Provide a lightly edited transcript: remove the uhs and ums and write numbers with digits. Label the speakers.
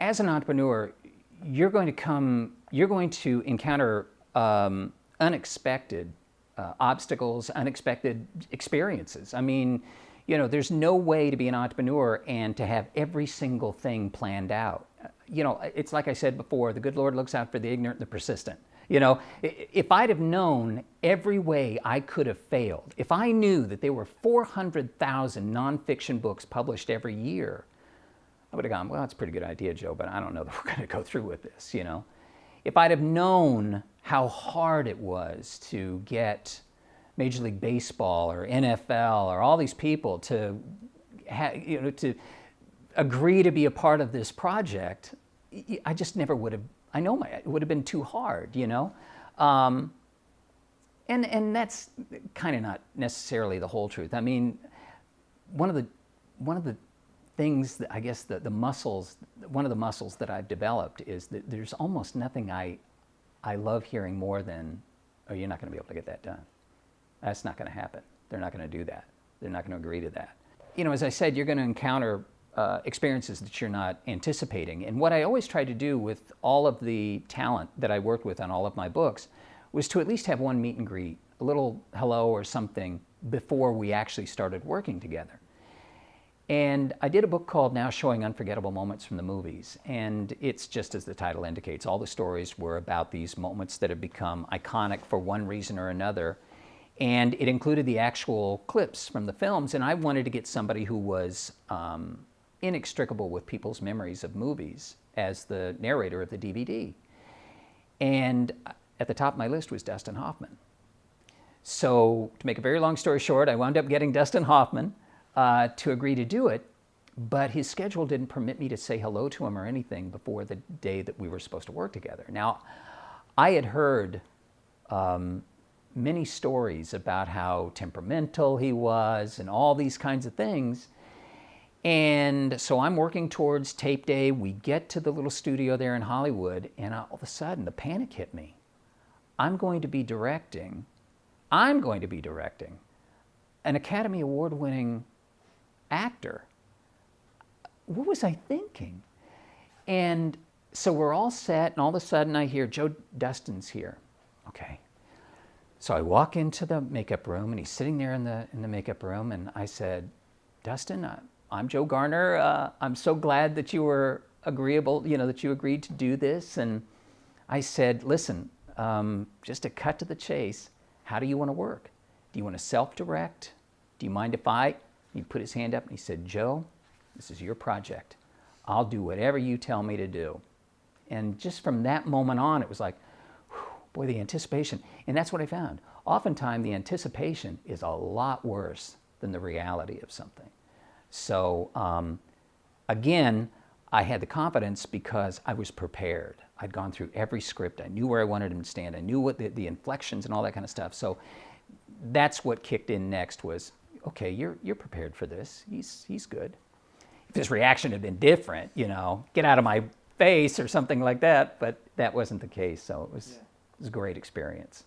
Speaker 1: as an entrepreneur, you're going to encounter unexpected obstacles, unexpected experiences. I mean, you know, there's no way to be an entrepreneur and to have every single thing planned out. You know, it's like I said before, the good Lord looks out for the ignorant and the persistent. You know, if I'd have known every way I could have failed, if I knew that there were 400,000 nonfiction books published every year, I would have gone, well, that's a pretty good idea, Joe, but I don't know that we're going to go through with this, you know. If I'd have known how hard it was to get Major League Baseball or NFL or all these people to, to agree to be a part of this project, I just never would have, it would have been too hard, you know. And that's kind of not necessarily the whole truth. I mean, one of the things that I guess one of the muscles that I've developed is that there's almost nothing I love hearing more than, oh, you're not going to be able to get that done. That's not going to happen. They're not going to do that. They're not going to agree to that. You know, as I said, you're going to encounter experiences that you're not anticipating. And what I always tried to do with all of the talent that I worked with on all of my books was to at least have one meet and greet, a little hello or something before we actually started working together. And I did a book called Now Showing Unforgettable Moments from the Movies. And it's just as the title indicates, all the stories were about these moments that have become iconic for one reason or another. And it included the actual clips from the films. And I wanted to get somebody who was inextricable with people's memories of movies as the narrator of the DVD. And at the top of my list was Dustin Hoffman. So to make a very long story short, I wound up getting Dustin Hoffman to agree to do it, but his schedule didn't permit me to say hello to him or anything before the day that we were supposed to work together. Now, I had heard many stories about how temperamental he was and all these kinds of things. And so I'm working towards tape day. We get to the little studio there in Hollywood, and all of a sudden the panic hit me. I'm going to be directing an Academy Award-winning actor. What was I thinking? And so we're all set, and all of a sudden I hear, Joe, Dustin's here. Okay. So I walk into the makeup room, and he's sitting there in the makeup room, and I said, Dustin, I'm Joe Garner. I'm so glad that you were agreeable, you know, that you agreed to do this. And I said, listen, just to cut to the chase, how do you want to work? Do you want to self-direct? Do you mind if he put his hand up and he said, Joe, this is your project. I'll do whatever you tell me to do. And just from that moment on, it was like, whew, boy, the anticipation. And that's what I found. Oftentimes, the anticipation is a lot worse than the reality of something. So again, I had the confidence because I was prepared. I'd gone through every script. I knew where I wanted him to stand. I knew what the inflections and all that kind of stuff. So that's what kicked in next was, okay, you're prepared for this. He's good. If his reaction had been different, you know, get out of my face or something like that, but that wasn't the case. So it was a great experience.